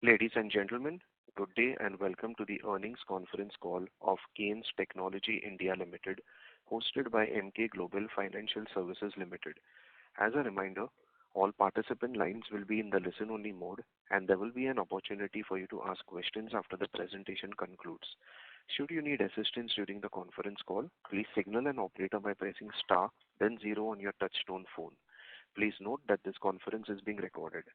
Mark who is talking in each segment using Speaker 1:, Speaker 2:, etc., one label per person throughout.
Speaker 1: Ladies and gentlemen, good day and welcome to the earnings conference call of Kaynes Technology India Limited, hosted by Emkay Global Financial Services Limited. As a reminder, all participant lines will be in the listen-only mode, and there will be an opportunity for you to ask questions after the presentation concludes. Should you need assistance during the conference call, please signal an operator by pressing star, then 0 on your touchtone phone. Please note that this conference is being recorded.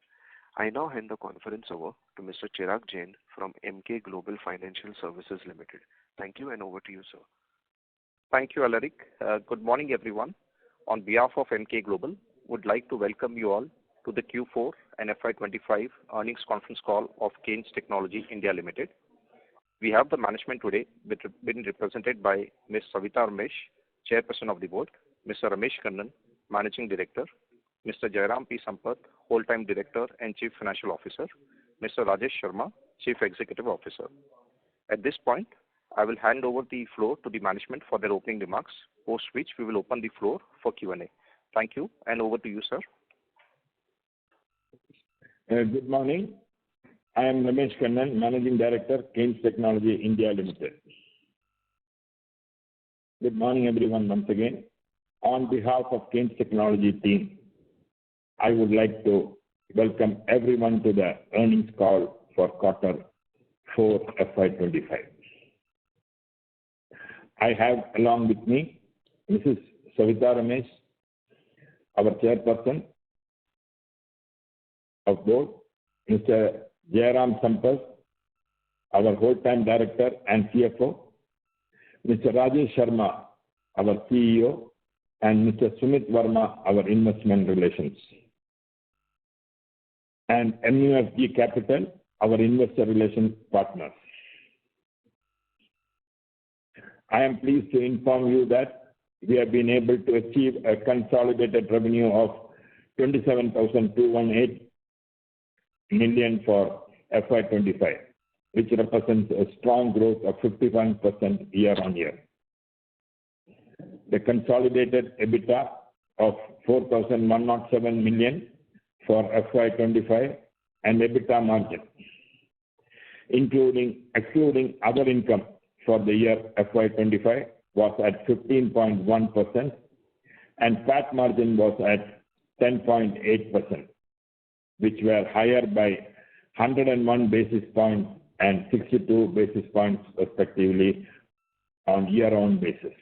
Speaker 1: I now hand the conference over to Mr. Chirag Jain from Emkay Global Financial Services Limited. Thank you, and over to you, sir.
Speaker 2: Thank you, Alaric. Good morning, everyone. On behalf of Emkay Global, would like to welcome you all to the Q4 and FY25 earnings conference call of Kaynes Technology India Limited. We have the management today been represented by Ms. Savita Ramesh, Chairperson of the Board, Mr. Ramesh Kannan, Managing Director, Mr. Jairam P. Sampath, Whole-Time Director and Chief Financial Officer, Mr. Rajesh Sharma, Chief Executive Officer. At this point, I will hand over the floor to the management for their opening remarks, post which we will open the floor for Q&A. Thank you, and over to you, sir.
Speaker 3: Good morning. I am Ramesh Kannan, Managing Director, Kaynes Technology India Limited. Good morning, everyone, once again. On behalf of Kaynes Technology team, I would like to welcome everyone to the earnings call for Quarter 4 FY25. I have along with me Mrs. Savita Ramesh, our Chairperson of Board, Mr. Jairam Sampath, our Whole-Time Director and CFO, Mr. Rajesh Sharma, our CEO, and Mr. Sumit Verma, our Investment Relations, and MUFG Capital, our Investor Relations Partners. I am pleased to inform you that we have been able to achieve a consolidated revenue of 27,218 million for FY25, which represents a strong growth of 51% year-on-year. The consolidated EBITDA of 4,107 million for FY25 and EBITDA margin, excluding other income for the year FY25, was at 15.1% and PAT margin was at 10.8%, which were higher by 101 basis points and 62 basis points respectively on year-on basis.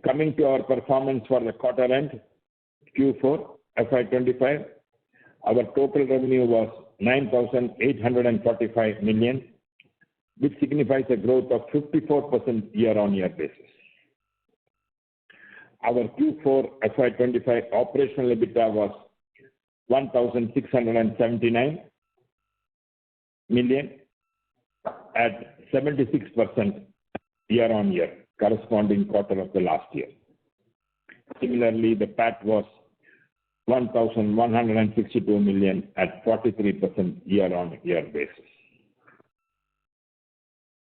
Speaker 3: Coming to our performance for the quarter end, Q4 FY25, our total revenue was 9,845 million, which signifies a growth of 54% year-on-year basis. Our Q4 FY25 operational EBITDA was 1,679 million at 76% year-on-year, corresponding quarter of the last year. Similarly, the PAT was 1,162 million at 43% year-on-year basis.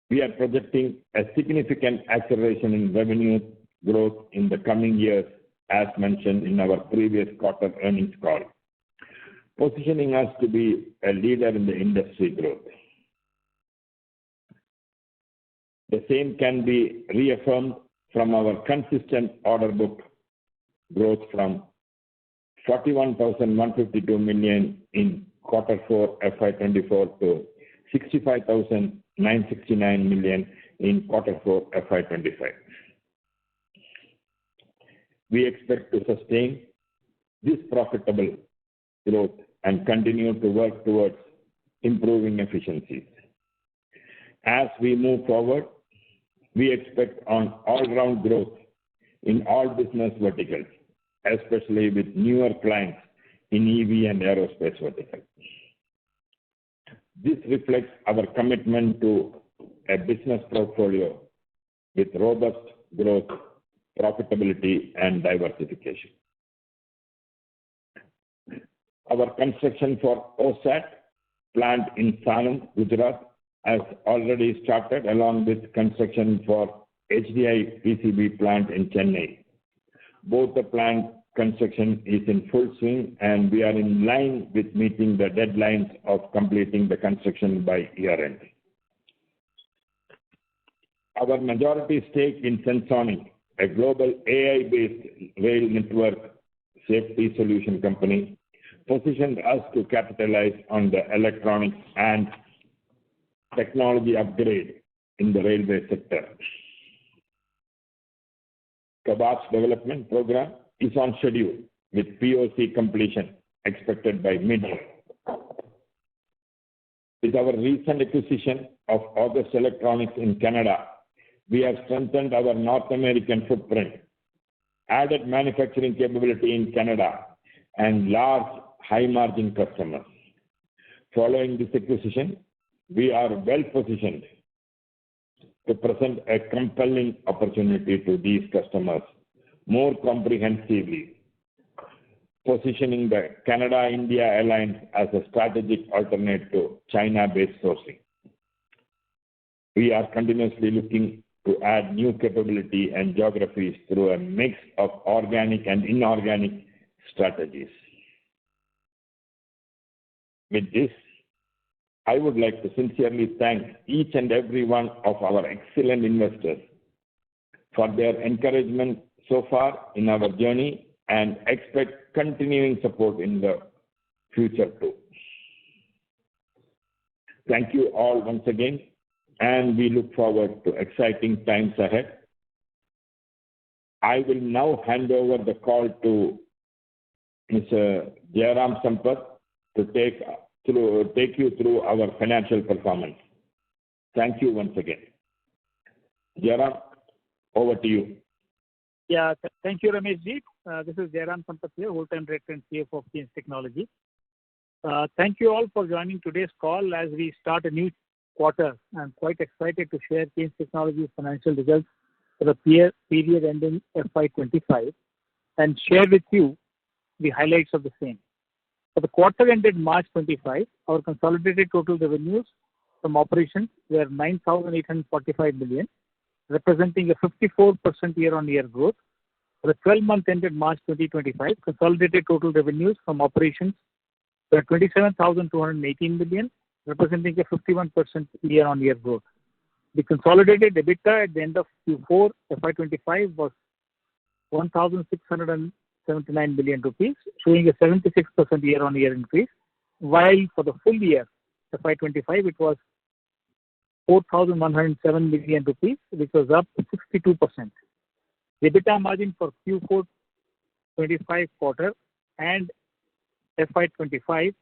Speaker 3: We are projecting a significant acceleration in revenue growth in the coming years, as mentioned in our previous quarter earnings call, positioning us to be a leader in the industry growth. The same can be reaffirmed from our consistent order book growth from 41,152 million in quarter 4 FY24 to 65,969 million in quarter 4 FY25. We expect to sustain this profitable growth and continue to work towards improving efficiencies. As we move forward, we expect on all-round growth in all business verticals, especially with newer clients in EV and aerospace verticals. This reflects our commitment to a business portfolio with robust growth, profitability, and diversification. Our construction for OSAT plant in Sanand, Gujarat, has already started, along with construction for HDI PCB plant in Chennai. Both the plants construction is in full swing, and we are in line with meeting the deadlines of completing the construction by year-end. Our majority stake in Sensonic, a global AI-based rail network safety solution company, positioned us to capitalize on the electronics and technology upgrade in the railway sector. Kebab's development program is on schedule with POC completion expected by mid-year. With our recent acquisition of August Electronics in Canada, we have strengthened our North American footprint, added manufacturing capability in Canada, and large high-margin customers. Following this acquisition, we are well positioned to present a compelling opportunity to these customers more comprehensively, positioning the Canada-India alliance as a strategic alternate to China-based sourcing. We are continuously looking to add new capability and geographies through a mix of organic and inorganic strategies. With this, I would like to sincerely thank each and every one of our excellent investors for their encouragement so far in our journey and expect continuing support in the future too. Thank you all once again, and we look forward to exciting times ahead. I will now hand over the call to Mr. Jairam Sampath to take you through our financial performance. Thank you once again. Jairam, over to you.
Speaker 4: Yeah, thank you, Ramesh ji. This is Jairam Sampath here, Whole-Time Director and CFO of Kaynes Technology. Thank you all for joining today's call as we start a new quarter. I'm quite excited to share Kaynes Technology's financial results for the period ending FY25 and share with you the highlights of the same. For the quarter ended March 25, our consolidated total revenues from operations were 9,845 million, representing a 54% year-on-year growth. For the 12-month ended March 2025, consolidated total revenues from operations were 27,218 million, representing a 51% year-on-year growth. The consolidated EBITDA at the end of Q4 FY25 was 1,679 million rupees, showing a 76% year-on-year increase, while for the full year FY25 it was 4,107 million rupees, which was up 62%. The EBITDA margin for Q4 25 quarter and FY25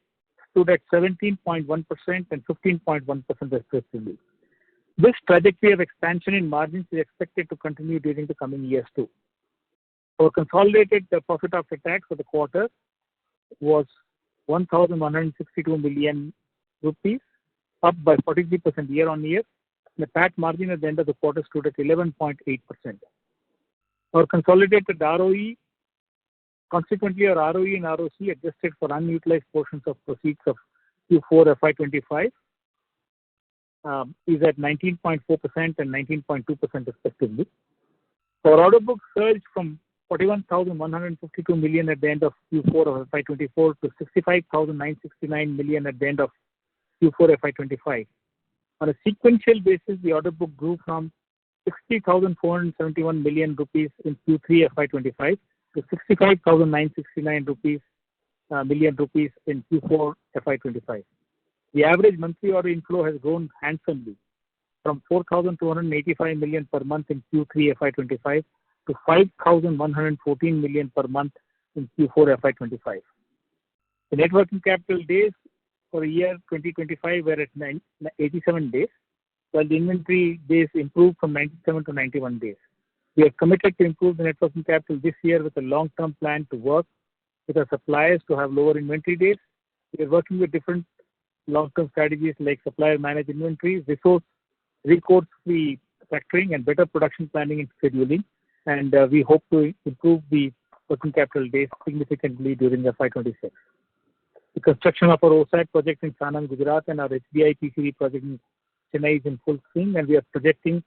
Speaker 4: stood at 17.1% and 15.1% respectively. This trajectory of expansion in margins is expected to continue during the coming years too. Our consolidated profit after tax for the quarter was 1,162 million rupees, up by 43% year-on-year. The PAT margin at the end of the quarter stood at 11.8%. Our consolidated ROE, consequently our ROE and ROC adjusted for unutilized portions of proceeds of Q4 FY25 is at 19.4% and 19.2% respectively. Our order book surged from 41,152 million at the end of Q4 of FY24 to 65,969 million at the end of Q4 FY25. On a sequential basis, the order book grew from 60,471 million rupees in Q3 FY25 to 65,969 million rupees in Q4 FY25. The average monthly order inflow has grown handsomely from 4,285 million per month in Q3 FY25 to 5,114 million per month in Q4 FY25. The net working capital days for the year 2025 were at 87 days, while the inventory days improved from 97 to 91 days. We are committed to improve the net working capital this year with a long-term plan to work with our suppliers to have lower inventory days. We are working with different long-term strategies like supplier managed inventories, recourse-free factoring, and better production planning and scheduling. And we hope to improve the working capital days significantly during FY26. The construction of our OSAT project in Sanand, Gujarat, and our HDI PCB project in Chennai is in full swing, and we are projecting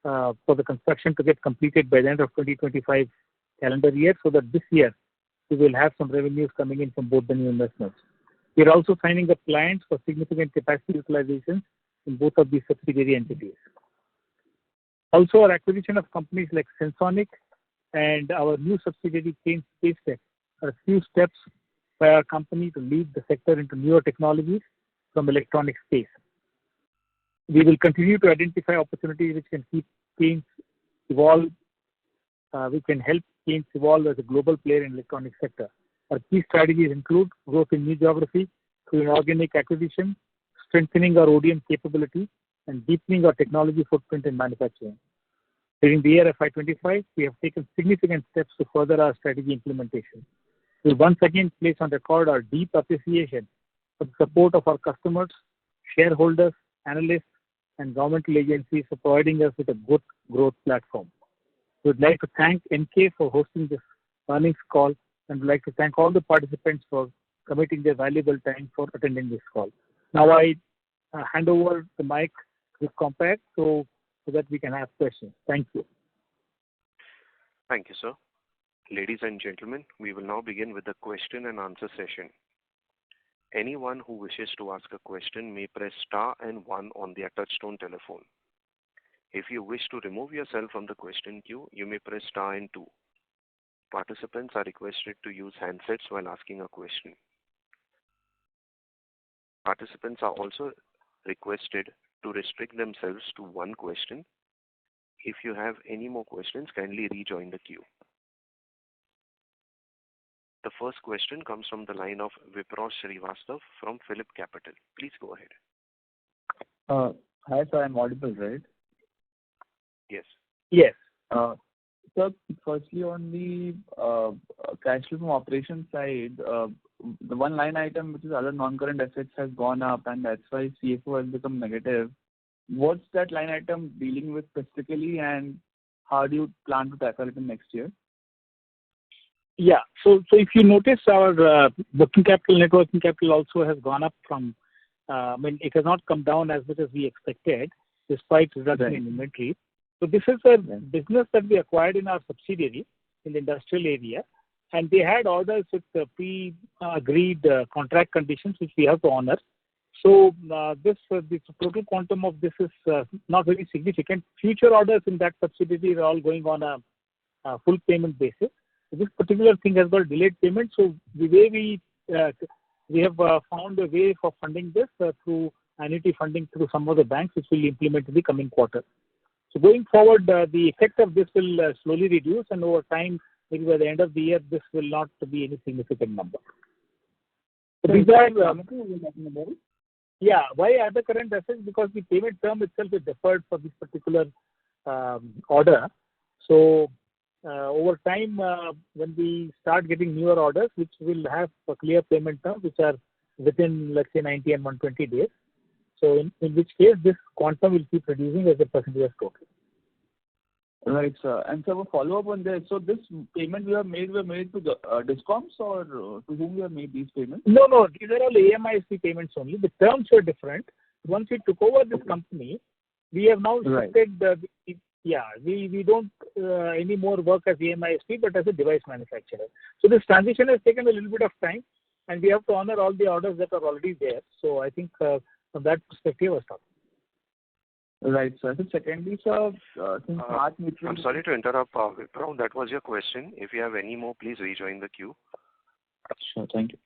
Speaker 4: for the construction to get completed by the end of 2025 calendar year, so that this year we will have some revenues coming in from both the new investments. We are also signing up clients for significant capacity utilization in both of these subsidiary entities. Also, our acquisition of companies like Sensonic and our new subsidiary Kaynes Space are a few steps by our company to lead the sector into newer technologies from electronic space. We will continue to identify opportunities which can keep Kaynes evolve. We can help Kaynes evolve as a global player in the electronic sector. Our key strategies include growth in new geography through inorganic acquisition, strengthening our ODM capability, and deepening our technology footprint in manufacturing. During the year FY25, we have taken significant steps to further our strategy implementation. We will once again place on record our deep appreciation for the support of our customers, shareholders, analysts, and governmental agencies for providing us with a good growth platform. We would like to thank NK for hosting this earnings call and would like to thank all the participants for committing their valuable time for attending this call. Now I hand over the mic to Compact so that we can ask questions. Thank you.
Speaker 1: Thank you, sir. Ladies and gentlemen, we will now begin with the question and answer session. Anyone who wishes to ask a question may press star and 1 on their touchtone telephone. If you wish to remove yourself from the question queue, you may press star and 2. Participants are requested to use handsets while asking a question. Participants are also requested to restrict themselves to one question. If you have any more questions, kindly rejoin the queue. The first question comes from the line of Vipraw Srivastava from Phillip Capital. Please go ahead.
Speaker 5: Hi, sir. I'm audible, right?
Speaker 1: Yes.
Speaker 4: Yes.
Speaker 5: Sir, firstly, on the cash flow from operations side, the one line item which is other non-current assets has gone up, and that's why CFO has become negative. What's that line item dealing with specifically, and how do you plan to tackle it in next year?
Speaker 4: Yeah. So if you notice, our working capital, net working capital also has gone up from, it has not come down as much as we expected, despite reduction in inventory. So this is a business that we acquired in our subsidiary in the industrial area, and they had orders with pre-agreed contract conditions which we have to honor. So the total quantum of this is not very significant. Future orders in that subsidiary are all going on a full payment basis. So this particular thing has got delayed payment. So the way we have found a way for funding this through annuity funding through some of the banks, which will implement in the coming quarter. So going forward, the effect of this will slowly reduce, and over time, maybe by the end of the year, this will not be any significant number. So these are, why other current assets? Because the payment term itself is deferred for this particular order. So over time, when we start getting newer orders, which will have a clear payment term, which are within, let's say, 90 and 120 days. So in which case, this quantum will keep reducing as a percentage of total.
Speaker 5: Right, sir. And so a follow-up on this. So this payment we made to the discoms, or to whom we have made these payments?
Speaker 4: No. These are all AMISP payments only. The terms are different. Once we took over this company, we have now shifted we don't any more work as AMISP, but as a device manufacturer. So this transition has taken a little bit of time, and we have to honor all the orders that are already there. So I think from that perspective, I stop.
Speaker 5: Right, sir. So secondly, sir, since March
Speaker 1: I'm sorry to interrupt, Vipraw. That was your question. If you have any more, please rejoin the queue.
Speaker 5: Sure, thank you.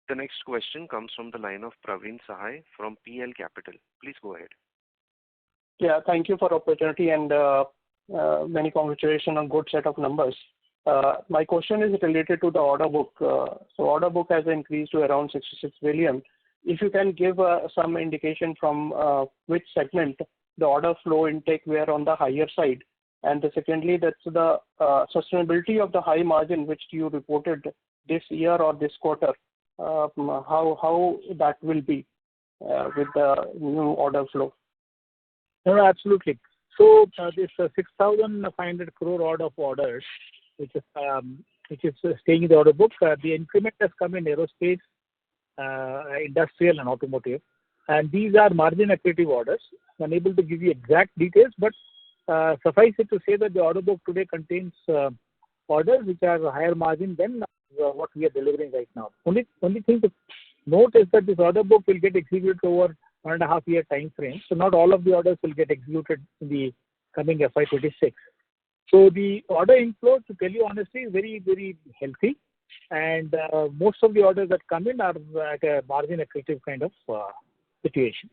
Speaker 1: The next question comes from the line of Praveen Sahai from PL Capital. Please go ahead.
Speaker 6: Yeah, thank you for the opportunity, and many congratulations on good set of numbers. My question is related to the order book. So order book has increased to around 66 billion. If you can give some indication from which segment the order flow intake were on the higher side. And secondly, that's the sustainability of the high margin which you reported this year or this quarter. How that will be with the new order flow?
Speaker 4: No, absolutely. So this 6,500 crore order of orders, which is staying in the order book, the increment has come in aerospace, industrial, and automotive, and these are margin accretive orders. I'm unable to give you exact details, but suffice it to say that the order book today contains orders which are higher margin than what we are delivering right now. Only thing to note is that this order book will get executed over 1.5 year time frame. So not all of the orders will get executed in the coming FY26. So the order inflow, to tell you honestly, is very, very healthy. And most of the orders that come in are at a margin accretive kind of situation.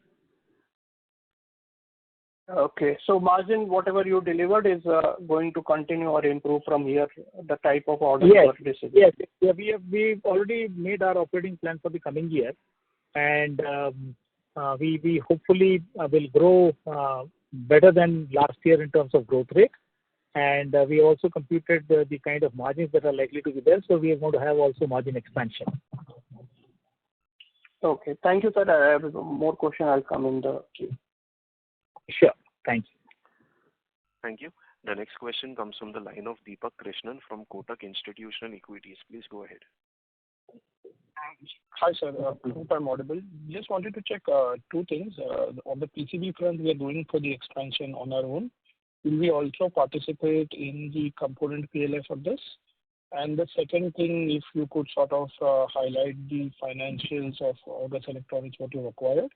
Speaker 6: Okay. So margin, whatever you delivered is going to continue or improve from here, the type of orders you are receiving?
Speaker 4: Yes. Yeah, we've already made our operating plan for the coming year. And we hopefully will grow better than last year in terms of growth rate. And we also computed the kind of margins that are likely to be there. So we are going to have also margin expansion.
Speaker 6: Okay. Thank you, sir. I have more questions. I'll come in the queue.
Speaker 4: Sure. Thank you.
Speaker 1: Thank you. The next question comes from the line of Deepak Krishnan from Kotak Institutional Equities. Please go ahead.
Speaker 7: Hi, sir. Hope I'm audible. Just wanted to check two things. On the PCB front, we are going for the expansion on our own. Will we also participate in the component PLI for this? And the second thing, if you could sort of highlight the financials of August Electronics, what you acquired,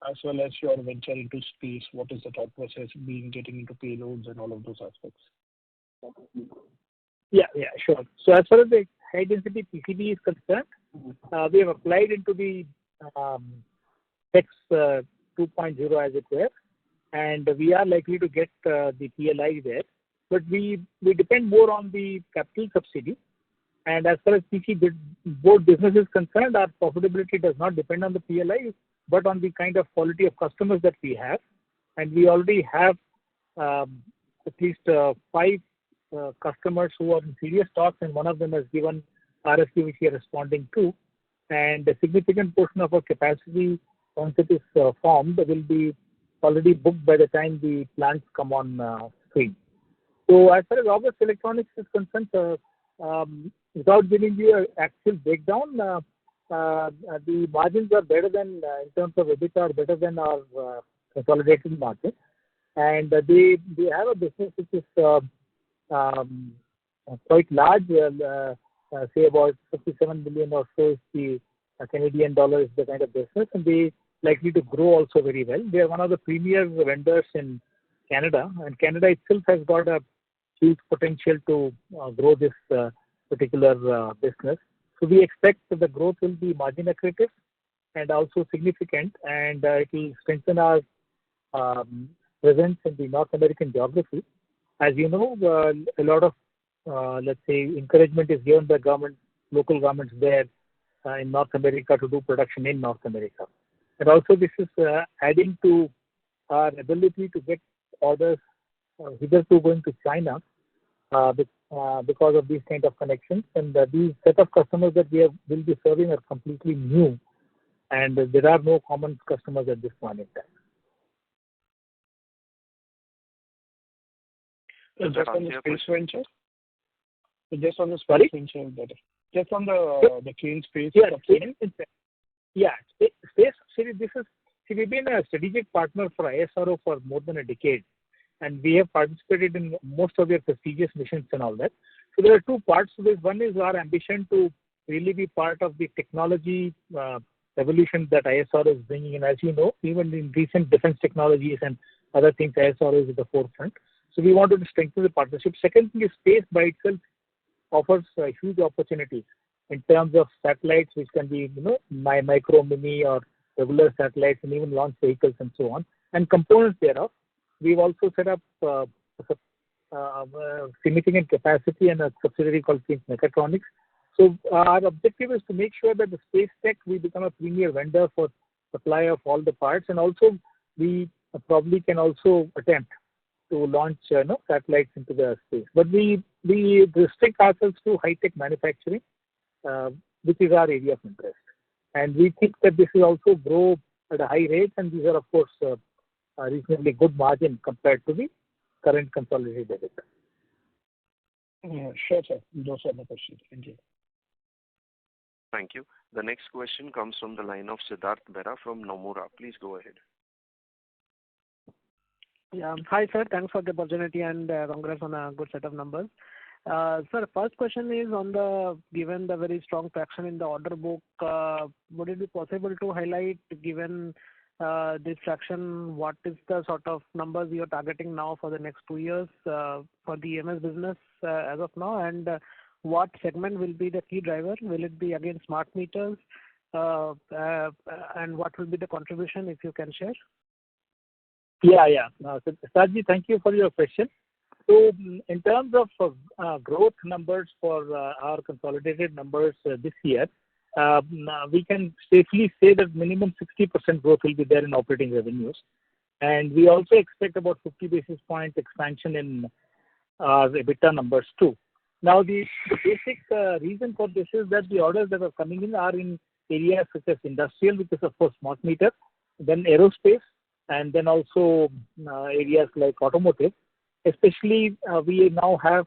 Speaker 7: as well as your venture into space, what is the thought process being getting into payloads and all of those aspects?
Speaker 4: Yeah, sure. So as far as the high density PCB is concerned, we have applied into the Tex 2.0 as it were, and we are likely to get the PLI there. But we depend more on the capital subsidy. And as far as PC board business is concerned, our profitability does not depend on the PLI, but on the kind of quality of customers that we have. And we already have at least 5 customers who are in serious talks, and one of them has given RFQ which we are responding to. And a significant portion of our capacity, once it is formed, will be already booked by the time the plants come on stream. So as far as August Electronics is concerned, without giving you an actual breakdown, the margins are better than, in terms of EBITDA, are better than our consolidated margin. And they have a business which is quite large, say about 57 billion or so is the Canadian dollar is the kind of business, and they likely to grow also very well. They are one of the premier vendors in Canada, and Canada itself has got a huge potential to grow this particular business. So we expect that the growth will be margin accretive and also significant, and it will strengthen our presence in the North American geography. As you know, a lot of, let's say, encouragement is given by local governments there in North America to do production in North America. And also this is adding to our ability to get orders hitherto going to China because of these kind of connections. And these set of customers that we will be serving are completely new, and there are no common customers at this point in time.
Speaker 7: Just on the space venture? Just on the space venture, just on the Kaynes space subsidy?
Speaker 4: Yeah, space subsidy, we've been a strategic partner for ISRO for more than a decade, and we have participated in most of their prestigious missions and all that. So there are two parts to this. One is our ambition to really be part of the technology revolution that ISRO is bringing in. As you know, even in recent defense technologies and other things, ISRO is at the forefront. So we wanted to strengthen the partnership. Second thing is space by itself offers huge opportunities in terms of satellites, which can be, micro, mini, or regular satellites, and even launch vehicles and so on, and components thereof. We've also set up significant capacity and a subsidiary called Kaynes Mechatronics. So our objective is to make sure that the space tech, we become a premier vendor for supply of all the parts, and also we probably can also attempt to launch satellites into the space. But we restrict ourselves to high-tech manufacturing, which is our area of interest. And we think that this will also grow at a high rate, and these are, of course, a reasonably good margin compared to the current consolidated EBITDA.
Speaker 7: Yeah, sure, sir. Those are my questions. Thank you.
Speaker 1: Thank you. The next question comes from the line of Siddharth Bera from Nomura. Please go ahead.
Speaker 8: Yeah. Hi, sir. Thanks for the opportunity and congrats on a good set of numbers. Sir, first question is given the very strong traction in the order book, would it be possible to highlight, given this traction, what is the sort of numbers you're targeting now for the next 2 years for the EMS business as of now? And what segment will be the key driver? Will it be again smart meters? And what will be the contribution, if you can share?
Speaker 4: Yeah. So, Sajji, thank you for your question. So in terms of growth numbers for our consolidated numbers this year, we can safely say that minimum 60% growth will be there in operating revenues. And we also expect about 50 basis point expansion in our EBITDA numbers too. Now, the basic reason for this is that the orders that are coming in are in areas such as industrial, which is of course smart meter, then aerospace, and then also areas like automotive. Especially, we now have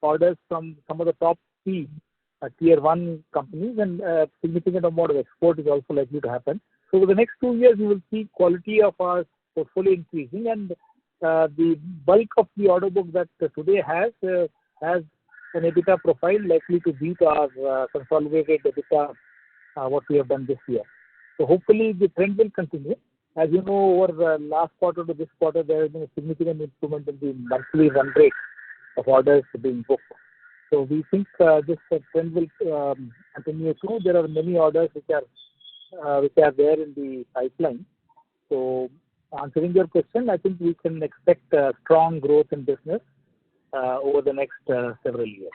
Speaker 4: orders from some of the top three tier 1 companies, and significant amount of export is also likely to happen. So over the next 2 years, we will see quality of our portfolio increasing, and the bulk of the order book that today has an EBITDA profile likely to beat our consolidated EBITDA, what we have done this year. So hopefully the trend will continue. As you know, over the last quarter to this quarter, there has been a significant improvement in the monthly run rate of orders being booked. So we think this trend will continue too. There are many orders which are there in the pipeline. So answering your question, I think we can expect strong growth in business over the next several years.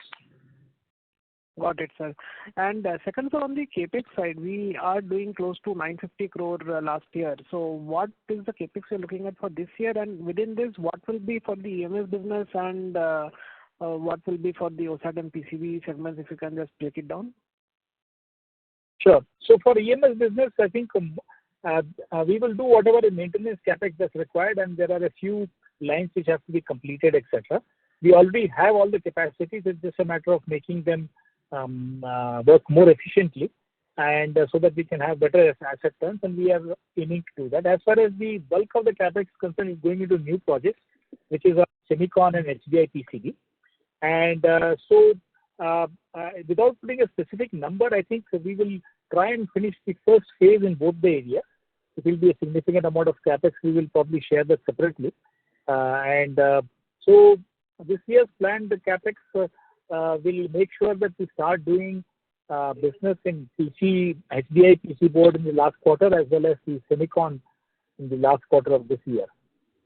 Speaker 8: Got it, sir. And second, sir, on the CapEx side, we are doing close to 950 crore last year. So what is the CapEx you're looking at for this year? And within this, what will be for the EMS business and what will be for the OSAT and PCB segments, if you can just break it down?
Speaker 4: Sure. So for EMS business, I think we will do whatever the maintenance CapEx that's required, and there are a few lines which have to be completed, etc. We already have all the capacities. It's just a matter of making them work more efficiently, and so that we can have better asset turns, and we are aiming to do that. As far as the bulk of the CapEx concern is going into new projects, which is Semicon and HDI PCB. And without putting a specific number, I think we will try and finish the first phase in both the areas. It will be a significant amount of CapEx. We will probably share that separately. So this year's plan, the CapEx will make sure that we start doing business in HDI PC board in the last quarter, as well as the Semicon in the last quarter of this year.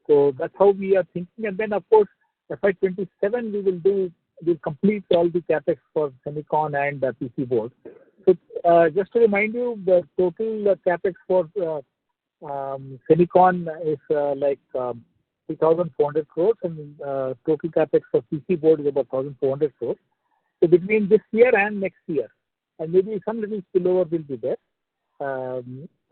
Speaker 4: So that's how we are thinking. And then, of course, FY27 we'll complete all the CapEx for Semicon and PC board. So just to remind you, the total CapEx for Semicon is like 3,400 crores, and total CapEx for PC board is about 1,400 crores. So between this year and next year, and maybe some little spillover will be there,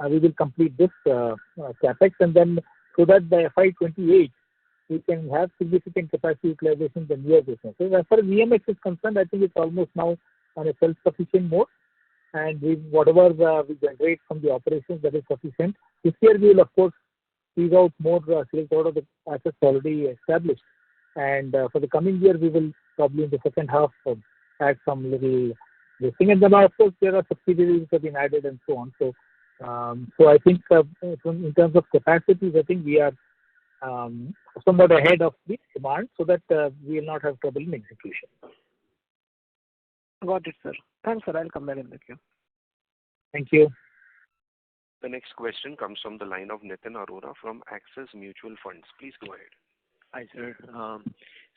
Speaker 4: we will complete this CapEx, and then so that by FY28, we can have significant capacity utilization in the newer businesses. As far as EMS is concerned, I think it's almost now on a self-sufficient mode, and whatever we generate from the operations, that is sufficient. This year, we will, of course, squeeze out more sales out of the assets already established. And for the coming year, we will probably in the second half add some little this thing. And then, of course, there are subsidiaries which have been added and so on. So I think in terms of capacities, I think we are somewhat ahead of the demand, so that we will not have trouble in execution.
Speaker 8: Got it, sir. Thanks, sir. I'll come back in the queue.
Speaker 4: Thank you.
Speaker 1: The next question comes from the line of Nitin Arora from Axis Mutual Funds. Please go ahead.
Speaker 9: Hi, sir.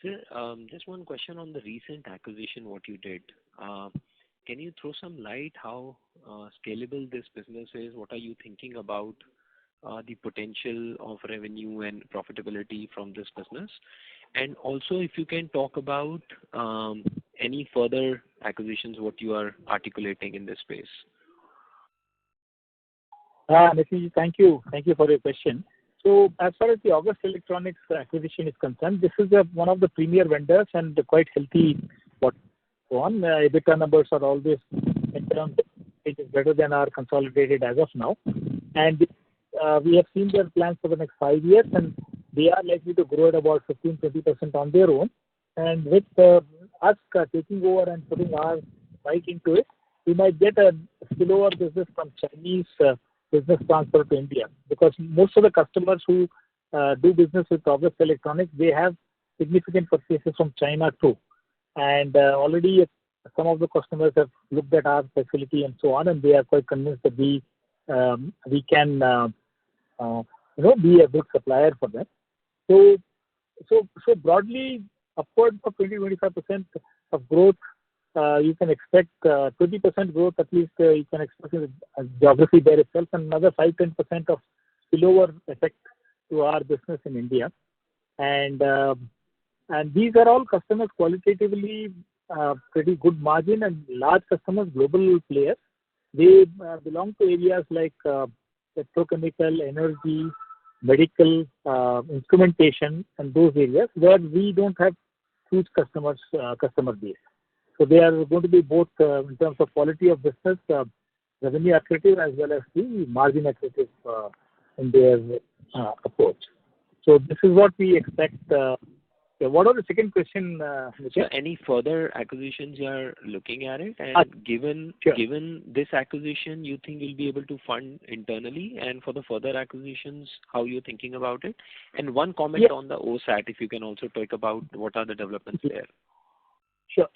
Speaker 9: Sir, just one question on the recent acquisition, what you did. Can you throw some light how scalable this business is? What are you thinking about the potential of revenue and profitability from this business? And also, if you can talk about any further acquisitions, what you are articulating in this space.
Speaker 4: Nitin, thank you. Thank you for your question. So as far as the August Electronics acquisition is concerned, this is one of the premier vendors and quite healthy. EBITDA numbers are always in terms of it is better than our consolidated as of now. And we have seen their plans for the next 5 years, and they are likely to grow at about 15-20% on their own. And with us taking over and putting our mic into it, we might get a spillover business from Chinese business transfer to India, because most of the customers who do business with August Electronics, they have significant purchases from China too. And already some of the customers have looked at our facility and so on, and they are quite convinced that we can be a good supplier for them. So broadly, upwards of 20-25% of growth, you can expect 20% growth at least. You can expect in the geography there itself, and another 5-10% of spillover effect to our business in India. And these are all customers qualitatively pretty good margin and large customers, global players. They belong to areas like petrochemical, energy, medical, instrumentation, and those areas where we don't have huge customer base. So they are going to be both in terms of quality of business, revenue accretive, as well as the margin accretive in their approach. So this is what we expect. What was the second question?
Speaker 9: So any further acquisitions you are looking at it? And given this acquisition, you think you'll be able to fund internally? And for the further acquisitions, how you're thinking about it? And one comment on the OSAT, if you can also talk about what are the developments there.
Speaker 4: Sure.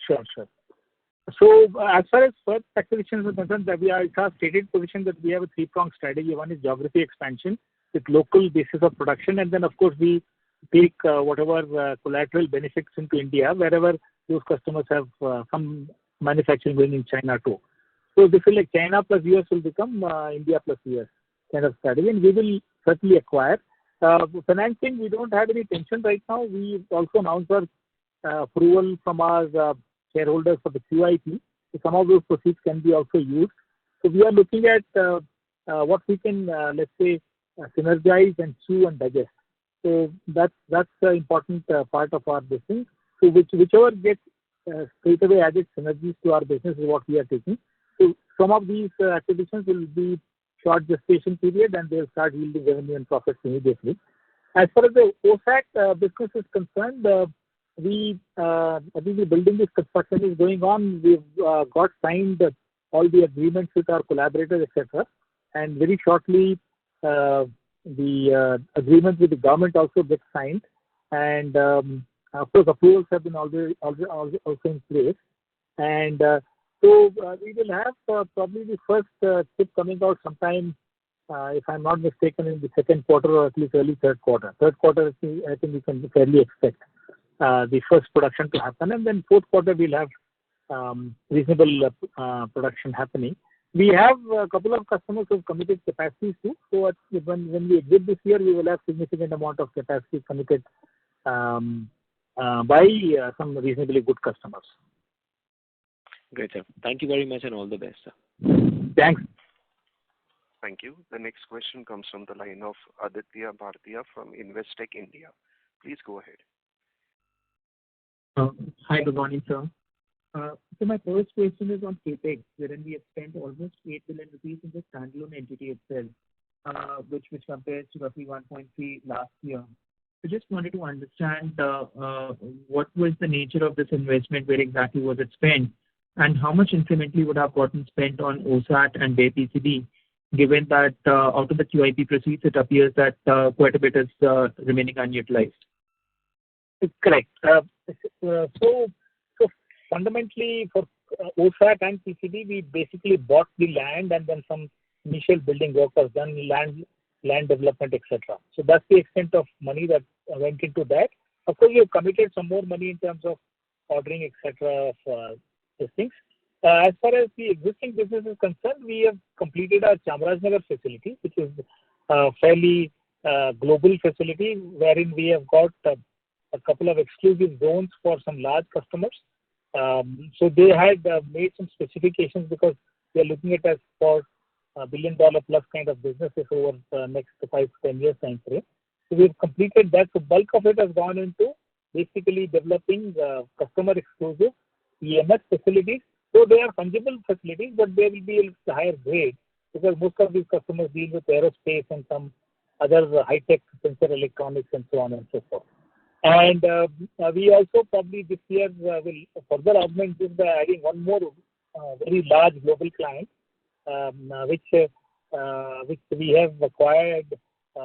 Speaker 4: So as far as first acquisitions are concerned, that it's our stated position that we have a three-pronged strategy. One is geography expansion with local basis of production, and then of course we take whatever collateral benefits into India wherever those customers have some manufacturing going in China too. So this will, like, China plus US will become India plus US kind of strategy, and we will certainly acquire. Financing, we don't have any tension right now. We also announced our approval from our shareholders for the QIP. So some of those proceeds can be also used. So we are looking at what we can, let's say, synergize and chew and digest. So that's the important part of our business. So whichever gets straight away added synergies to our business is what we are taking. So some of these acquisitions will be short gestation period, and they'll start yielding revenue and profits immediately. As far as the OSAT business is concerned, I think the building this construction is going on. We've got signed all the agreements with our collaborators, etc. And very shortly, the agreement with the government also gets signed. And of course, approvals have been also in place. And so we will have probably the first chip coming out sometime, if I'm not mistaken, in the second quarter or at least early third quarter. Third quarter, I think we can fairly expect the first production to happen, and then fourth quarter we'll have reasonable production happening. We have a couple of customers who have committed capacities too. So when we exit this year, we will have significant amount of capacity committed by some reasonably good customers.
Speaker 9: Great, sir. Thank you very much and all the best, sir.
Speaker 4: Thanks.
Speaker 1: Thank you. The next question comes from the line of Aditya Bhartia from Investec India. Please go ahead.
Speaker 10: Hi, good morning, sir. So my first question is on CapEx, wherein we have spent almost 8 billion rupees in the standalone entity itself, which compares to roughly 1.3 last year. So just wanted to understand what was the nature of this investment, where exactly was it spent, and how much incrementally would have gotten spent on OSAT and Bay PCB, given that out of the QIP proceeds, it appears that quite a bit is remaining unutilized.
Speaker 4: Correct. So fundamentally for OSAT and PCB, we basically bought the land and then some initial building work was done, land development, etc. So that's the extent of money that went into that. Of course, we have committed some more money in terms of ordering, etc. of these things. As far as the existing business is concerned, we have completed our Chamarajanagar facility, which is a fairly global facility, wherein we have got a couple of exclusive zones for some large customers. So they had made some specifications because they are looking at us for $1 billion plus kind of businesses over the next 5 to 10 years time frame. So we've completed that. So bulk of it has gone into basically developing customer exclusive EMS facilities. So they are fungible facilities, but they will be a higher grade because most of these customers deal with aerospace and some other high-tech sensor electronics and so on and so forth. And we also probably this year will further augment this by adding one more very large global client, which we have acquired,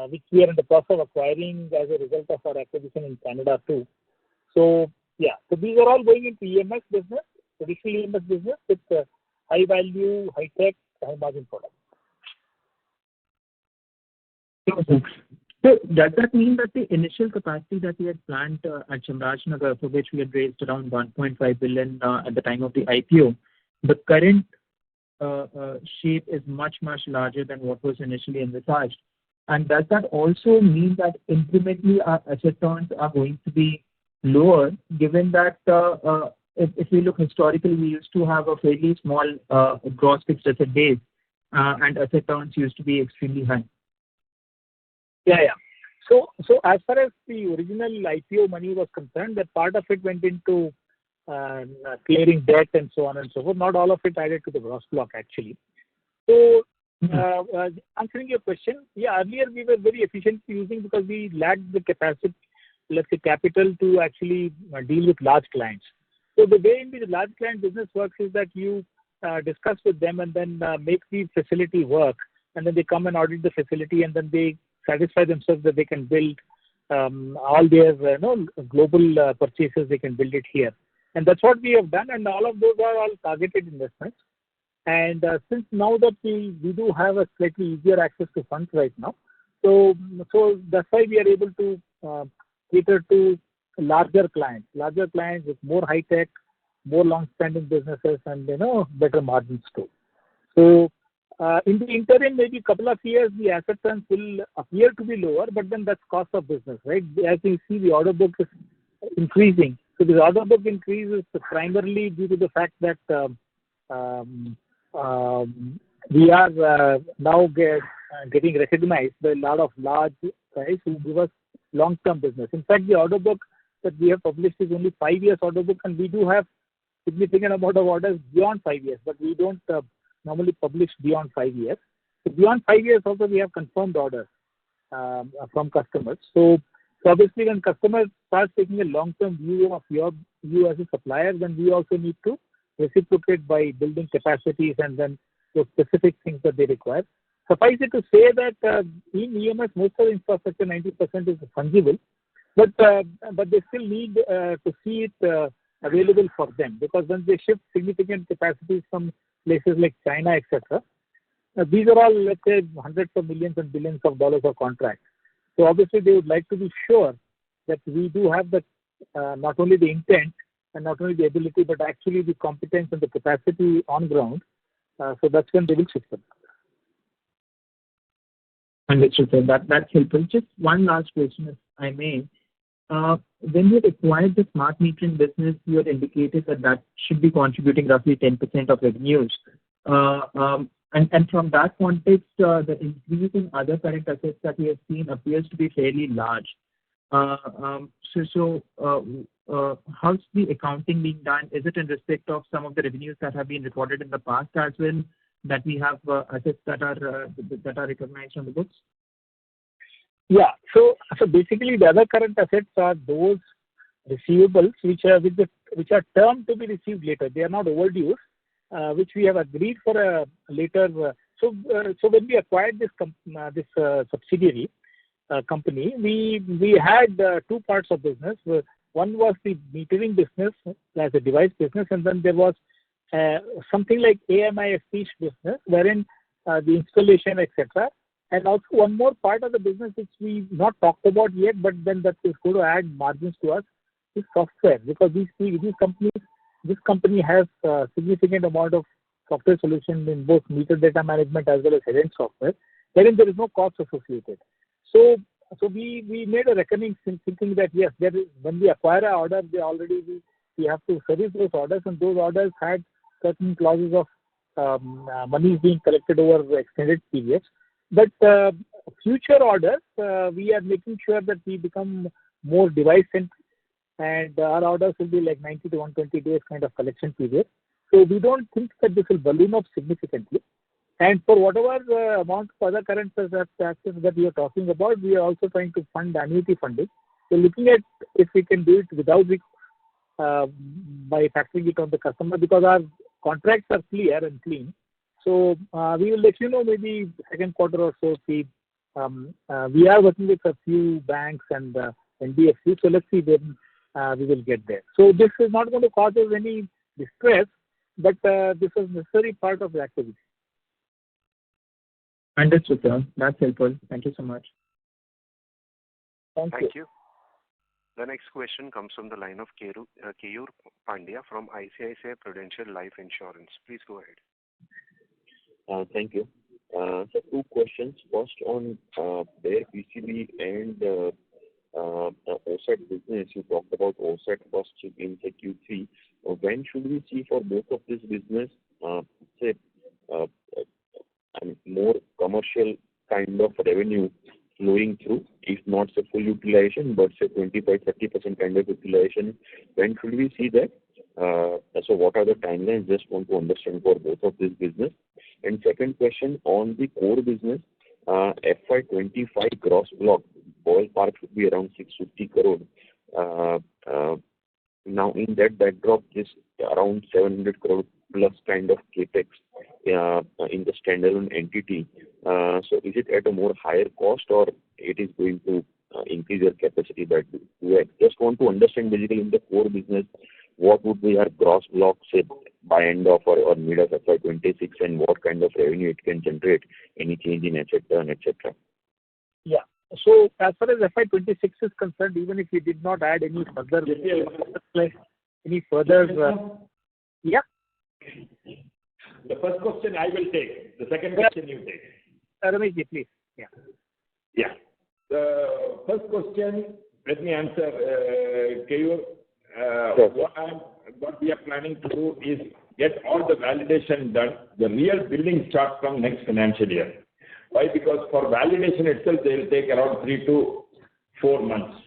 Speaker 4: which we are in the process of acquiring as a result of our acquisition in Canada too. So yeah, so these are all going into EMS business, traditional EMS business with high value, high tech, high margin products.
Speaker 10: So does that mean that the initial capacity that we had planned at Chamarajanagar, for which we had raised around 1.5 billion at the time of the IPO, the current shape is much, much larger than what was initially envisaged? And does that also mean that incrementally our asset turns are going to be lower, given that if we look historically, we used to have a fairly small gross fixed asset base, and asset turns used to be extremely high?
Speaker 4: Yeah. So as far as the original IPO money was concerned, that part of it went into clearing debt and so on and so forth. Not all of it added to the gross block actually. So answering your question, yeah, earlier we were very efficiently using because we lacked the capacity, let's say capital, to actually deal with large clients. So the way in which the large client business works is that you discuss with them and then make the facility work, and then they come and audit the facility, and then they satisfy themselves that they can build all their global purchases, they can build it here. And that's what we have done, and all of those are all targeted investments. And since now that we do have a slightly easier access to funds right now, so that's why we are able to cater to larger clients with more high tech, more long-standing businesses, and better margins too. So in the interim, maybe a couple of years, the asset turns will appear to be lower, but then that's cost of business, right? As you see, the order book is increasing. So the order book increase is primarily due to the fact that we are now getting recognized by a lot of large guys who give us long-term business. In fact, the order book that we have published is only 5 years order book, and we do have significant amount of orders beyond 5 years, but we don't normally publish beyond 5 years. So beyond 5 years also we have confirmed orders from customers. So obviously when customers start taking a long-term view of you as a supplier, then we also need to reciprocate by building capacities and then those specific things that they require. Suffice it to say that in EMS, most of the infrastructure, 90% is fungible, but they still need to see it available for them, because when they shift significant capacities from places like China, etc., these are all, let's say, hundreds of millions and billions of dollars of contracts. So obviously they would like to be sure that we do have the not only the intent and not only the ability, but actually the competence and the capacity on ground. So that's when they will shift them.
Speaker 10: Understood, sir. That's helpful. Just one last question, if I may. When you acquired the smart metering business, you had indicated that should be contributing roughly 10% of revenues. And from that context, the increase in other current assets that we have seen appears to be fairly large. So how's the accounting being done? Is it in respect of some of the revenues that have been recorded in the past as well, that we have assets that are recognized on the books?
Speaker 4: Yeah. So basically, the other current assets are those receivables which are termed to be received later. They are not overdue, which we have agreed for a later. So when we acquired this subsidiary company, we had two parts of business. One was the metering business as a device business, and then there was something like AMI-FT business, wherein the installation, etc. And also one more part of the business which we've not talked about yet, but then that is going to add margins to us, is software. Because this company has a significant amount of software solutions in both meter data management as well as head-end software, wherein there is no cost associated. So we made a reckoning thinking that yes, there is, when we acquire an order, we have to service those orders, and those orders had certain clauses of money being collected over extended periods. But future orders, we are making sure that we become more device-centric, and our orders will be like 90 to 120 days kind of collection period. So we don't think that this will balloon up significantly. And for whatever amount of other current assets that we are talking about, we are also trying to fund annuity funding. So looking at if we can do it without by factoring it on the customer, because our contracts are clear and clean. So we will let you know maybe second quarter or so. See, we are working with a few banks and NBFCs, so let's see when we will get there. So this is not going to cause us any distress, but this is necessary part of the activity.
Speaker 10: Understood, sir. That's helpful. Thank you so much.
Speaker 4: Thank you.
Speaker 1: The next question comes from the line of Keyur Pandya from ICICI Prudential Life Insurance. Please go ahead.
Speaker 11: Thank you. So two questions. First on their PCB and OSAT business. You talked about OSAT first in the Q3. When should we see for both of this business, more commercial kind of revenue flowing through, if not say full utilization, but say 25-30% kind of utilization? When should we see that? So what are the timelines? Just want to understand for both of this business. And second question on the core business, FY25 gross block ballpark should be around 650 crore. Now in that backdrop, this around 700 crore plus kind of capex in the standalone entity. So is it at a more higher cost, or it is going to increase your capacity by 2x? Just want to understand basically in the core business, what would be our gross block, say, by end of or mid of FY26, and what kind of revenue it can generate, any change in asset turn, etc.
Speaker 4: Yeah. So as far as FY26 is concerned, even if we did not add any further, yeah.
Speaker 3: The first question I will take. The second question you take.
Speaker 4: Ramesh, please. Yeah.
Speaker 3: Yeah. The first question, let me answer, Keyur. What we are planning to do is get all the validation done. The real billing starts from next financial year. Why? Because for validation itself, they will take around 3 to 4 months.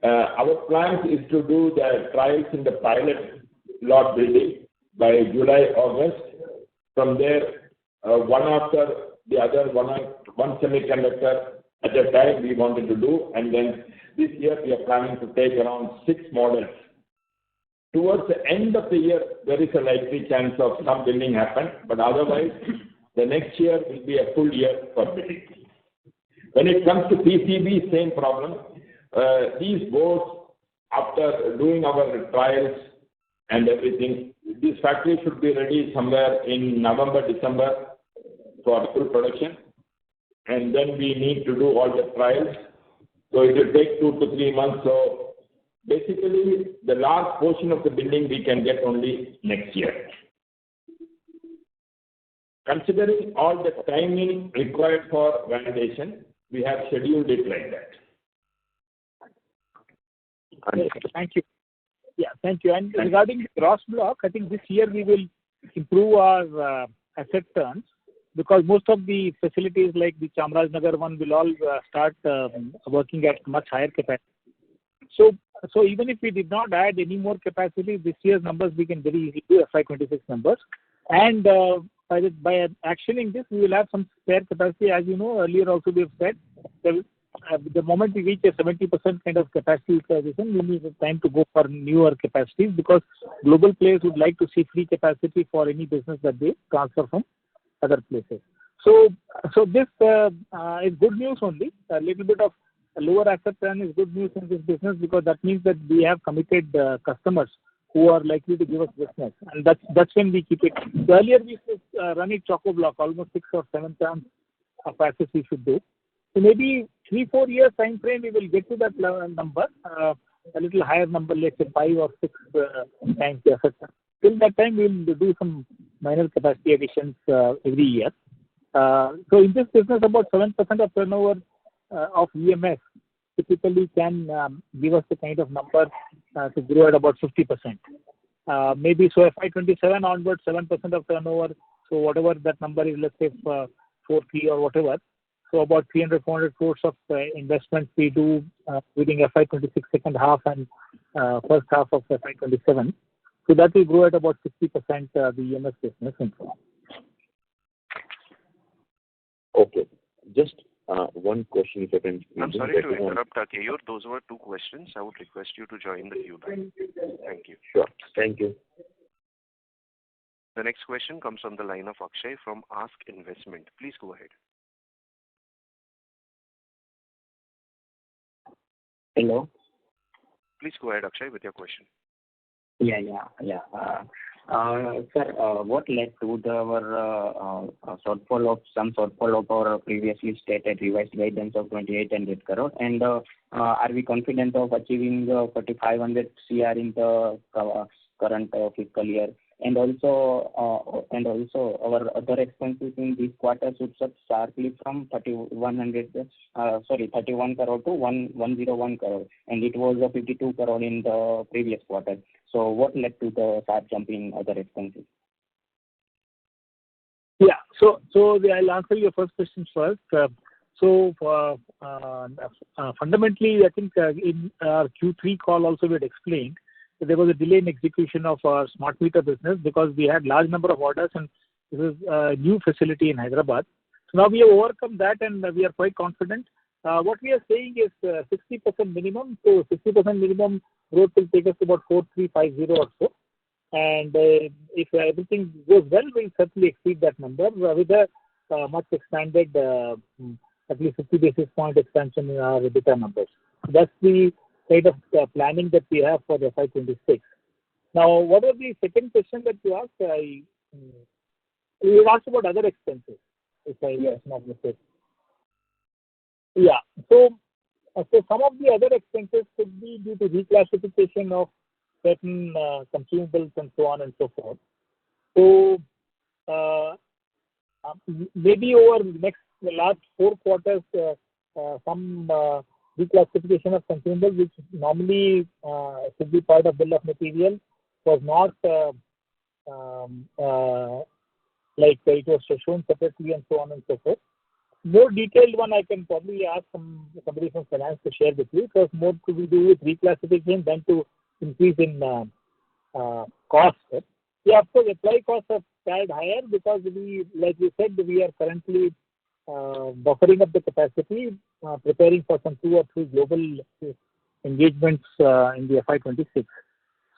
Speaker 3: Our plan is to do the trials in the pilot lot building by July, August. From there, one after the other, one semiconductor at a time we wanted to do. And then this year we are planning to take around 6 models. Towards the end of the year, there is a likely chance of some building happen, but otherwise, the next year will be a full year for building. When it comes to PCB, same problem. These boards, after doing our trials and everything, this factory should be ready somewhere in November, December for full production. And then we need to do all the trials. So it will take 2 to 3 months. So basically, the last portion of the building we can get only next year. Considering all the timing required for validation, we have scheduled it like that.
Speaker 4: Thank you. Yeah, thank you. And regarding the gross block, I think this year we will improve our asset turns, because most of the facilities like the Chamarajanagar one will all start working at much higher capacity. So even if we did not add any more capacity, this year's numbers we can very easily do FY26 numbers. And by actioning this, we will have some spare capacity. As you know, earlier also we have said, the moment we reach a 70% kind of capacity utilization, we need time to go for newer capacities, because global players would like to see free capacity for any business that they transfer from other places. So this is good news only. A little bit of a lower asset turn is good news in this business, because that means that we have committed customers who are likely to give us business, and that's when we keep it. So earlier we used to run it choco block, almost 6 or 7 times of assets we should do. So maybe 3-4 years time frame we will get to that number, a little higher number, let's say 5 or 6 times the asset turn. Till that time we will do some minor capacity additions every year. So in this business, about 7% of turnover of EMS typically can give us the kind of number to grow at about 50%. Maybe so FY27 onwards, 7% of turnover. So whatever that number is, let's say 4-3 or whatever. So about 300-400 crores of investments we do within FY26 second half and first half of FY27. So that will grow at about 60% the EMS business and so on.
Speaker 11: Okay. Just One question, if I can squeeze
Speaker 1: I'm
Speaker 11: in,
Speaker 1: sorry
Speaker 11: that
Speaker 1: to
Speaker 11: is on-
Speaker 1: interrupt, Keyur. Those were two questions. I would request you to join the queue back. Thank you.
Speaker 11: Sure. Thank you.
Speaker 1: The next question comes from the line of Akshay from Ask Investment. Please go ahead.
Speaker 12: Hello.
Speaker 1: Please go ahead, Akshay, with your question.
Speaker 12: Yeah. Sir, what led to our shortfall of our previously stated revised guidance of 2,800 crore? And are we confident of achieving 4,500 CR in the current fiscal year? And also our other expenses in this quarter should up sharply from 31 crore to 101 crore, and it was 52 crore in the previous quarter. So what led to the sharp jump in other expenses?
Speaker 4: Yeah. So I'll answer your first question first. Fundamentally, I think in our Q3 call also we had explained that there was a delay in execution of our smart meter business because we had large number of orders, and this is a new facility in Hyderabad. So now we have overcome that, and we are quite confident. What we are saying is 60% minimum. So 60% minimum growth will take us to about 4,350 or so. And if everything goes well, we'll certainly exceed that number with a much expanded, at least 50 basis point expansion in our EBITDA numbers. That's the kind of planning that we have for the FY26. Now, what was the second question that you asked? You asked about other expenses, if I am not mistaken. Yeah. So some of the other expenses could be due to reclassification of certain consumables and so on and so forth. So maybe over the last 4 quarters, some reclassification of consumables, which normally should be part of bill of material, was not like it was shown separately and so on and so forth. More detailed one I can probably ask somebody from finance to share with you. It was more to do with reclassification than to increase in cost. Yeah, of course, employee costs are tad higher because like we said, we are currently buffering up the capacity, preparing for some 2 or 3 global engagements in the FY26.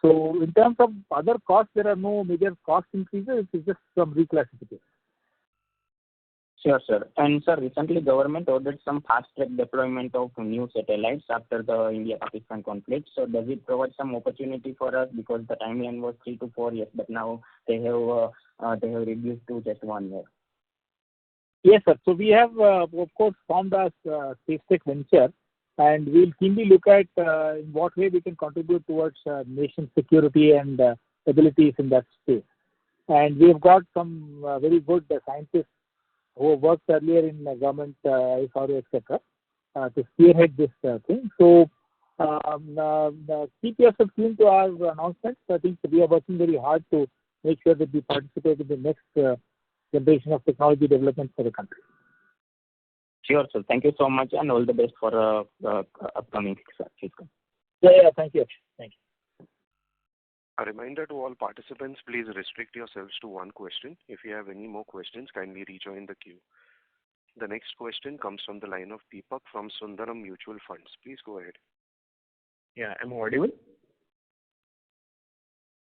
Speaker 4: So in terms of other costs, there are no major cost increases. It's just some reclassification.
Speaker 12: Sure, sir. And sir, recently government ordered some fast-track deployment of new satellites after the India-Pakistan conflict. So does it provide some opportunity for us, because the timeline was 3 to 4 years, but now they have reduced to just 1 year?
Speaker 4: Yes, sir. So we have, of course, formed a SpaceTech venture, and we'll keenly look at in what way we can contribute towards nation security and abilities in that space. And we have got some very good scientists who worked earlier in government, ISRO, etc., to spearhead this thing. So keep yourself tuned to our announcements. I think we are working very hard to make sure that we participate in the next generation of technology development for the country.
Speaker 12: Sure, sir. Thank you so much, and all the best for the upcoming fiscal.
Speaker 4: Yeah. Thank you. Thank you.
Speaker 1: A reminder to all participants, please restrict yourselves to one question. If you have any more questions, kindly rejoin the queue. The next question comes from the line of Deepak from Sundaram Mutual Funds. Please go ahead.
Speaker 13: Yeah, am I audible?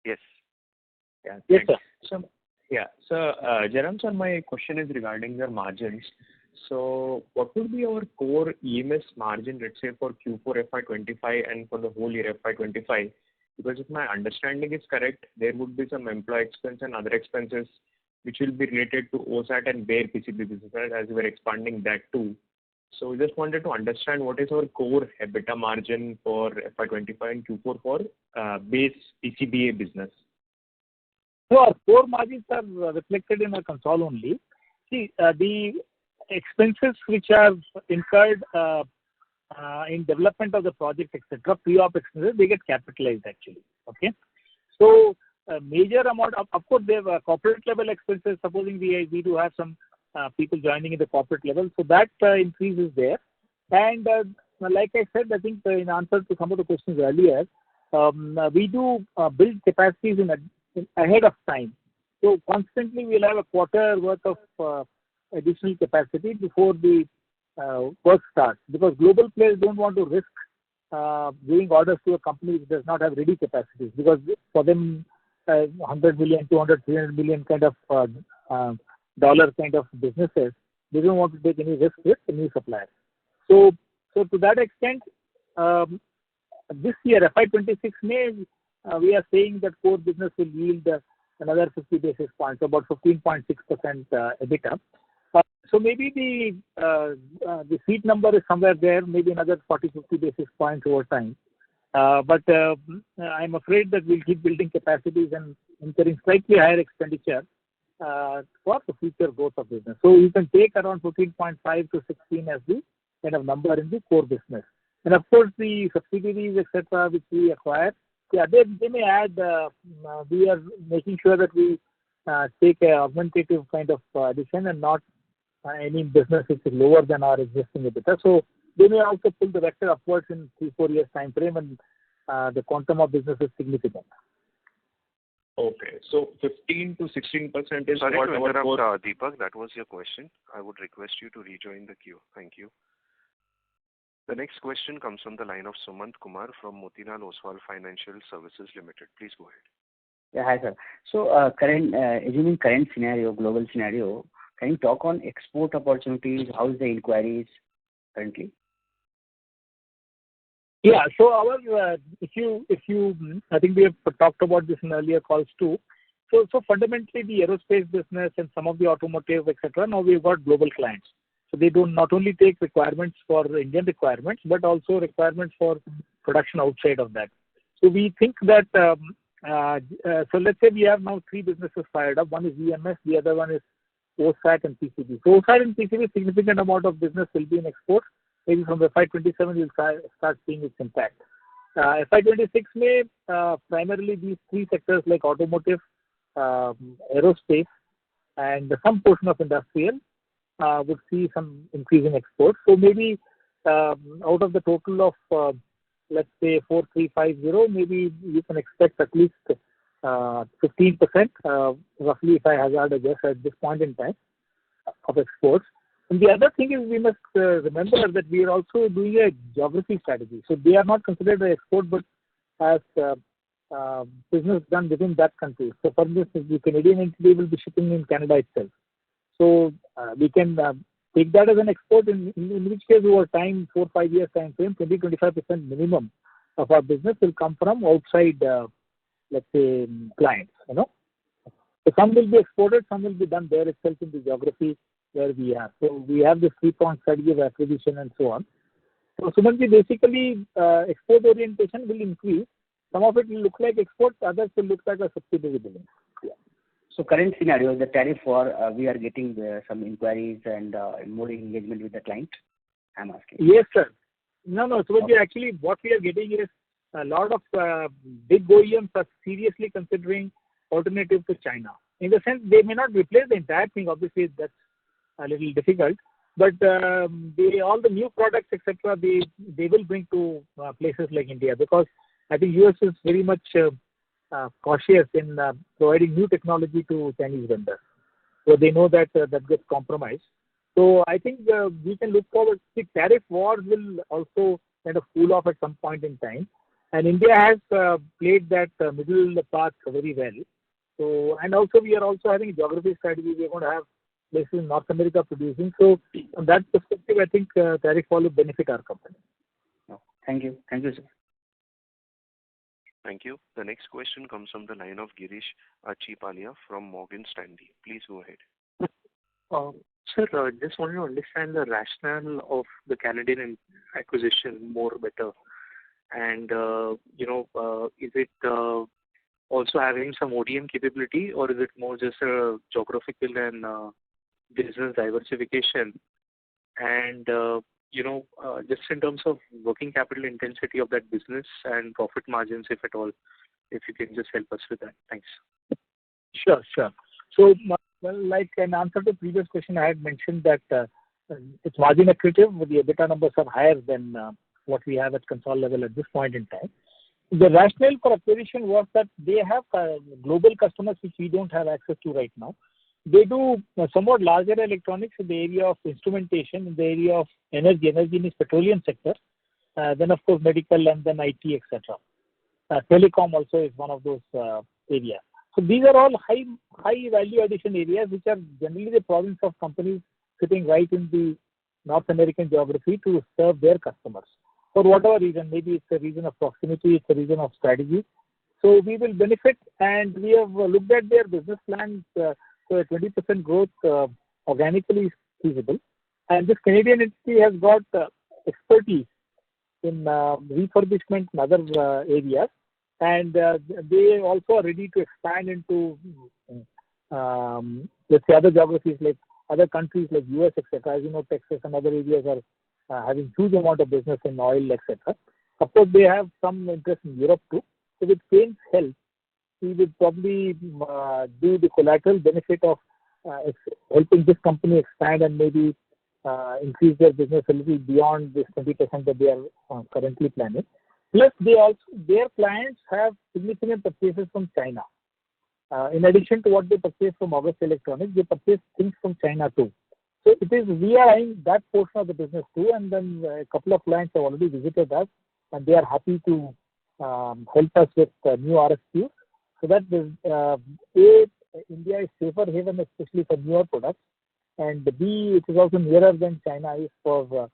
Speaker 1: Yes.
Speaker 13: Yeah.
Speaker 4: Yes, sir.
Speaker 13: So, Jairam sir, my question is regarding your margins. So, what would be our core EMS margin, let's say, for Q4 FY25 and for the whole year FY25? Because if my understanding is correct, there would be some employee expense and other expenses which will be related to OSAT and bare PCB business, as we are expanding that too. So, we just wanted to understand what is our core EBITDA margin for FY25 and Q4 for base PCBA business.
Speaker 4: So our core margins are reflected in our console only. See, the expenses which are incurred in development of the project, etc., pre-op expenses, they get capitalized actually. Okay. So a major amount of course, they have corporate level expenses. Supposing we do have some people joining in the corporate level, so that increase is there. And like I said, I think in answer to some of the questions earlier, we do build capacities ahead of time. So constantly we'll have a quarter worth of additional capacity before the work starts, because global players don't want to risk giving orders to a company which does not have ready capacities, because for them 100 million, 200, 300 million kind of dollar kind of businesses, they don't want to take any risk with a new supplier. So to that extent, this year FY26 May, we are saying that core business will yield another 50 basis points, about 15.6% EBITDA. So maybe the seat number is somewhere there, maybe another 40-50 basis points over time. But I'm afraid that we'll keep building capacities and incurring slightly higher expenditure for the future growth of business. So you can take around 14.5 to 16 as the kind of number in the core business. And of course, the subsidiaries, etc., which we acquire, yeah, they may add. We are making sure that we take a augmentative kind of addition and not any business which is lower than our existing EBITDA. So they may also pull the vector upwards in 3-4 years time frame, and the quantum of business is significant.
Speaker 13: Okay, so 15 to 16% is
Speaker 1: Sorry
Speaker 13: what
Speaker 1: to
Speaker 13: our
Speaker 1: interrupt,
Speaker 13: core.
Speaker 1: Deepak. That was your question. I would request you to rejoin the queue. Thank you. The next question comes from the line of Sumant Kumar from Motilal Oswal Financial Services Limited. Please go ahead.
Speaker 12: Yeah, hi, sir. So, assuming current scenario, global scenario, can you talk on export opportunities? How is the inquiries currently?
Speaker 4: Yeah. So if you, I think we have talked about this in earlier calls too. So fundamentally, the aerospace business and some of the automotive, etc. Now we've got global clients. So they don't not only take requirements for Indian requirements, but also requirements for production outside of that. So we think that, so let's say we have now 3 businesses fired up. One is EMS, the other one is OSAT and PCB. So OSAT and PCB, significant amount of business will be in export. Maybe from FY27, you'll start seeing its impact. FY26 may primarily these 3 sectors like automotive, aerospace, and some portion of industrial would see some increase in exports. So maybe out of the total of let's say 4350, maybe you can expect at least 15%, roughly, if I hazard a guess at this point in time, of exports. And the other thing is we must remember that we are also doing a geography strategy. So they are not considered an export, but as business done within that country. So for instance, the Canadian entity will be shipping in Canada itself. So we can take that as an export, in which case over time, 4-5 years time frame, 20-25% minimum of our business will come from outside, let's say, clients, So some will be exported, some will be done there itself in the geography where we are. So we have this 3-pronged strategy of acquisition and so on. So Sumanji, basically, export orientation will increase. Some of it will look like export, others will look like a subsidiary business. Yeah.
Speaker 12: So current scenario, the tariff war, we are getting some inquiries and more engagement with the client, I'm asking.
Speaker 4: Yes, sir. No. So actually what we are getting is a lot of big OEMs are seriously considering alternative to China. In the sense, they may not replace the entire thing. Obviously, that's a little difficult. But all the new products, etc., they will bring to places like India, because I think US is very much cautious in providing new technology to Chinese vendors. So they know that that gets compromised. So I think we can look forward. The tariff war will also kind of cool off at some point in time. And India has played that middle path very well. So, and also we are also having a geography strategy. We are going to have places in North America producing. So from that perspective, I think tariff war will benefit our company.
Speaker 12: Thank you. Thank you, sir.
Speaker 1: Thank you. The next question comes from the line of Girish Achipalia from Morgan Stanley. Please go ahead.
Speaker 14: Sir, just wanted to understand the rationale of the Canadian acquisition more better. And, is it also having some ODM capability, or is it more just a geographical and business diversification? And, just in terms of working capital intensity of that business and profit margins, if at all, if you can just help us with that. Thanks.
Speaker 4: Sure. So, like an answer to the previous question, I had mentioned that it's margin accretive, but the EBITDA numbers are higher than what we have at console level at this point in time. The rationale for acquisition was that they have global customers which we don't have access to right now. they do somewhat larger electronics in the area of instrumentation, in the area of energy. Energy means petroleum sector. Then, of course, medical and then IT, etc. Telecom also is one of those areas. So these are all high value addition areas, which are generally the province of companies sitting right in the North American geography to serve their customers. For whatever reason, maybe it's a reason of proximity, it's a reason of strategy. So we will benefit, and we have looked at their business plans. So a 20% growth organically is feasible. And this Canadian entity has got expertise in refurbishment and other areas, and they also are ready to expand into, let's say, other geographies like other countries like US, etc. As you know, Texas and other areas are having huge amount of business in oil, etc. Of course, they have some interest in Europe too. So with Kaynes' help, we will probably do the collateral benefit of helping this company expand and maybe increase their business a little beyond this 20% that they are currently planning. Plus, their clients have significant purchases from China. In addition to what they purchase from August Electronics, they purchase things from China too. So we are eyeing that portion of the business too, and then a couple of clients have already visited us, and they are happy to help us with new RFQs. So that India is safer haven, especially for newer products, and B, it is also nearer than China is for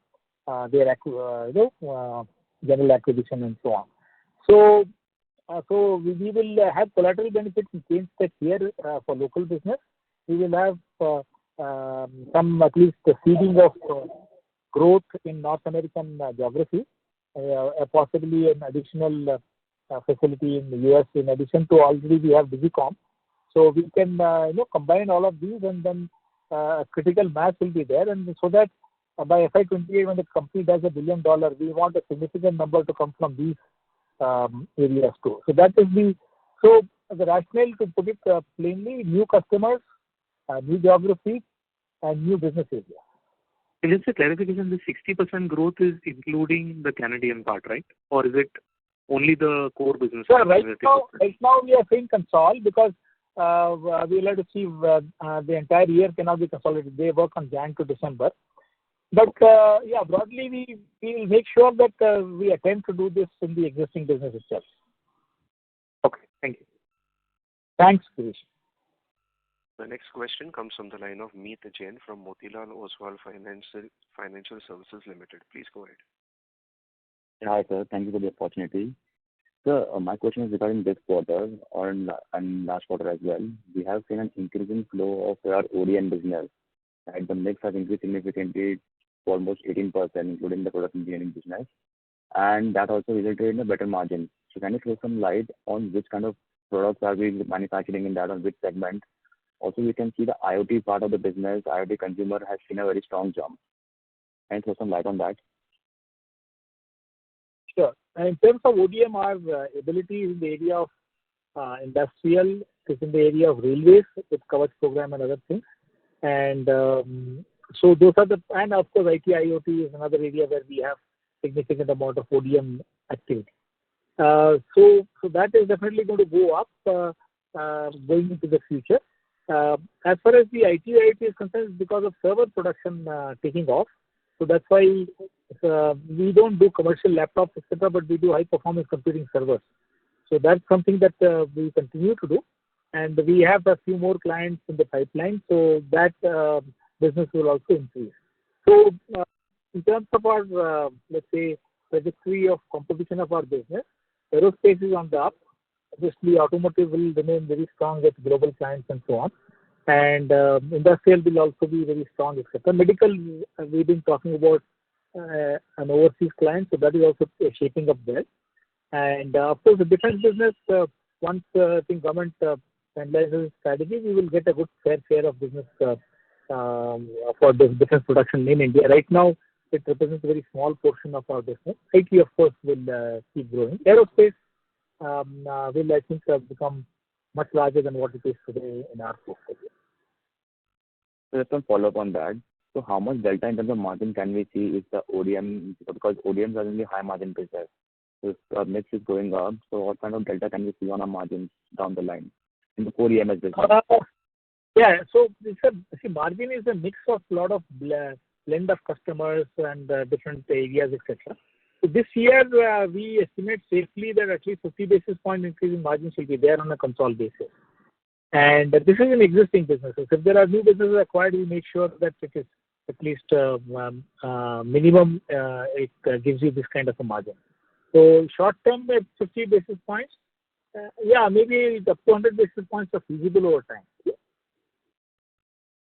Speaker 4: their general acquisition and so on. So we will have collateral benefits in Kaynes Tech here for local business. We will have some at least seeding of growth in North American geography, possibly an additional facility in the US. In addition to already we have Digicom, so we can combine all of these, and then critical mass will be there, and so that by FY28, when the company does $1 billion, we want a significant number to come from these areas too. So that is the rationale, to put it plainly: new customers, new geography, and new business areas.
Speaker 14: Just a clarification: the 60% growth is including the Canadian part, right? Or is it only the core business?
Speaker 4: So right now we are saying console, because we will have to see the entire year cannot be consolidated. They work on Jan to December. But yeah, broadly we will make sure that we attempt to do this in the existing business itself.
Speaker 14: Okay, thank you.
Speaker 4: Thanks, Girish.
Speaker 1: The next question comes from the line of Meet Jain from Motilal Oswal Financial Services Limited. Please go ahead.
Speaker 15: Hi, sir. Thank you for the opportunity. Sir, my question is regarding this quarter and last quarter as well. We have seen an increasing flow of our ODM business, and the mix has increased significantly to almost 18%, including the product engineering business, and that also resulted in a better margin. So can you throw some light on which kind of products are we manufacturing in that, on which segment? Also, we can see the IoT part of the business, IoT consumer, has seen a very strong jump. Can you throw some light on that?
Speaker 4: Sure. In terms of ODM, our ability is in the area of industrial, is in the area of railways with Kavach program and other things. And so those are and of course IT IoT is another area where we have significant amount of ODM activity. So that is definitely going to go up going into the future. As far as the IT IoT is concerned, it's because of server production taking off. So that's why we don't do commercial laptops, etc., but we do high performance computing servers. So that's something that we continue to do, and we have a few more clients in the pipeline. So that business will also increase. So in terms of our let's say trajectory of composition of our business, aerospace is on the up. Obviously, automotive will remain very strong with global clients and so on. And industrial will also be very strong, etc. Medical, we've been talking about an overseas client, so that is also shaping up well. And of course, the defense business, once I think government finalizes strategy, we will get a good fair share of business for the defense production in India. Right now, it represents a very small portion of our business. IT, of course, will keep growing. Aerospace will, I think, become much larger than what it is today in our portfolio.
Speaker 15: So just one follow-up on that. So how much delta in terms of margin can we see if the ODM, because ODMs are really high margin business, so if our mix is going up, so what kind of delta can we see on our margins down the line in the core EMS business?
Speaker 4: Yeah. So margin is a mix of lot of blend of customers and different areas, etc. So this year, we estimate safely that at least 50 basis point increase in margins will be there on a consolidated basis. And this is in existing businesses. If there are new businesses acquired, we make sure that it is at least minimum, it gives you this kind of a margin. So short term, at 50 basis points, yeah, maybe up to 100 basis points are feasible over time.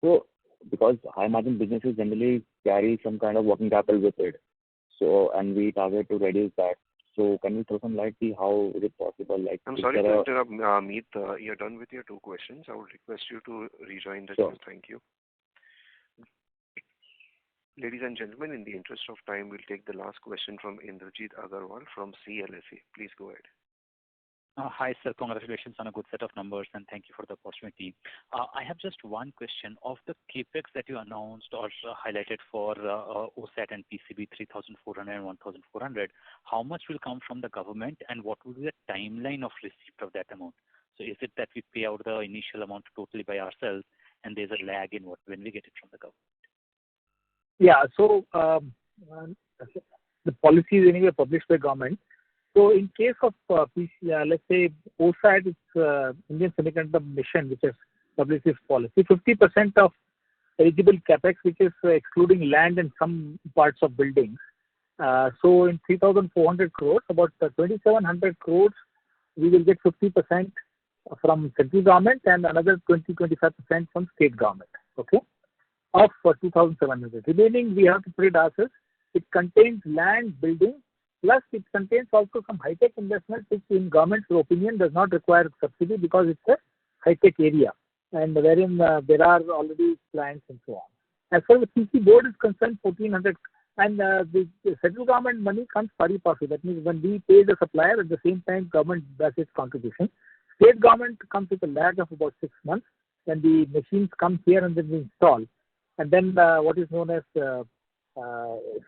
Speaker 15: So, because high margin businesses generally carry some kind of working capital with it, so and we target to reduce that. So, can you throw some light see how is it possible? Like,
Speaker 1: I'm sorry to interrupt, Meet. You're done with your two questions. I would request you to rejoin the queue. Thank you. Ladies and gentlemen, in the interest of time, we'll take the last question from Indrajit Agarwal from CLSA. Please go ahead.
Speaker 16: Hi, sir. Congratulations on a good set of numbers, and thank you for the opportunity. I have just one question. Of the CapEx that you announced or highlighted for OSAT and PCB 3,400 and 1,400, how much will come from the government, and what will be the timeline of receipt of that amount? So is it that we pay out the initial amount totally by ourselves, and there's a lag in when we get it from the government?
Speaker 4: Yeah. So the policy is anyway published by government. So in case of let's say OSAT, it's Indian Semiconductor Mission, which has published this policy. 50% of eligible capex, which is excluding land and some parts of buildings. So in 3,400 crores, about 2,700 crores, we will get 50% from central government and another 20-25% from state government. Okay, of 2,700. Remaining, we have to put it ourselves. It contains land, building. Plus, it contains also some high-tech investment, which in government's opinion does not require subsidy because it's a high-tech area and wherein there are already plants and so on. As far as the PC board is concerned, 1,400, and the central government money comes pari passu. That means when we pay the supplier, at the same time government does its contribution. State government comes with a lag of about 6 months when the machines come here and then we install. And then what is known as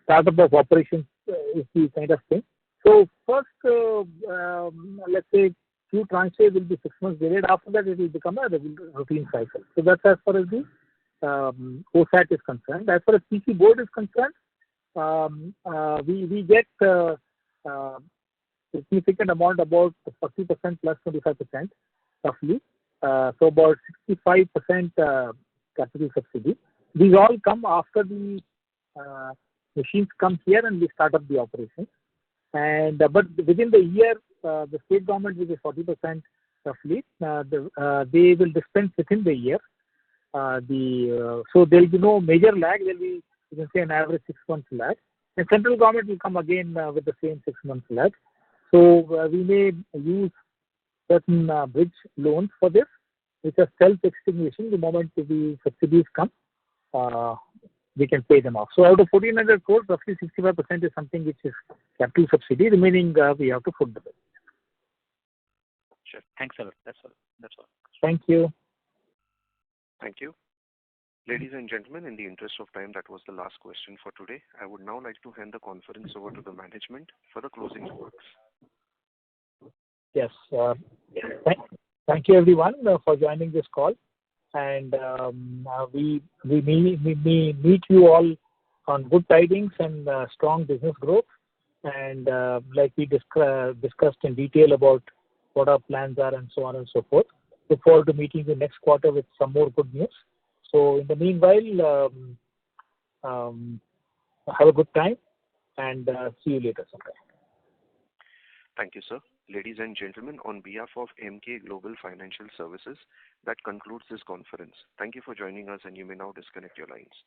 Speaker 4: startup of operations is the kind of thing. So first, let's say few tranches will be 6 months delayed. After that, it will become a routine cycle. So that's as far as the OSAT is concerned. As far as PC board is concerned, we get significant amount, about 40% plus 25% roughly. So about 65% capital subsidy. These all come after the machines come here and we start up the operation. And but within the year, the state government, which is 40% roughly, they will dispense within the year. So there will be no major lag. There will be, you can say, an average 6 months lag. And central government will come again with the same 6 months lag. So we may use certain bridge loans for this, which are self-extinguishing. The moment the subsidies come, we can pay them off. So out of 1,400 crores, roughly 65% is something which is capital subsidy. Remaining, we have to foot the bill.
Speaker 16: Sure. Thanks a lot. That's all.
Speaker 4: Thank you.
Speaker 1: Thank you. Ladies and gentlemen, in the interest of time, that was the last question for today. I would now like to hand the conference over to the management for the closing remarks.
Speaker 4: Yes. Thank you everyone for joining this call. And we meet you all on good tidings and strong business growth. And like we discussed in detail about what our plans are and so on and so forth. Look forward to meeting you next quarter with some more good news. So in the meanwhile, have a good time and see you later sometime.
Speaker 1: Thank you, sir. Ladies and gentlemen, on behalf of Emkay Global Financial Services, that concludes this conference. Thank you for joining us, and you may now disconnect your lines.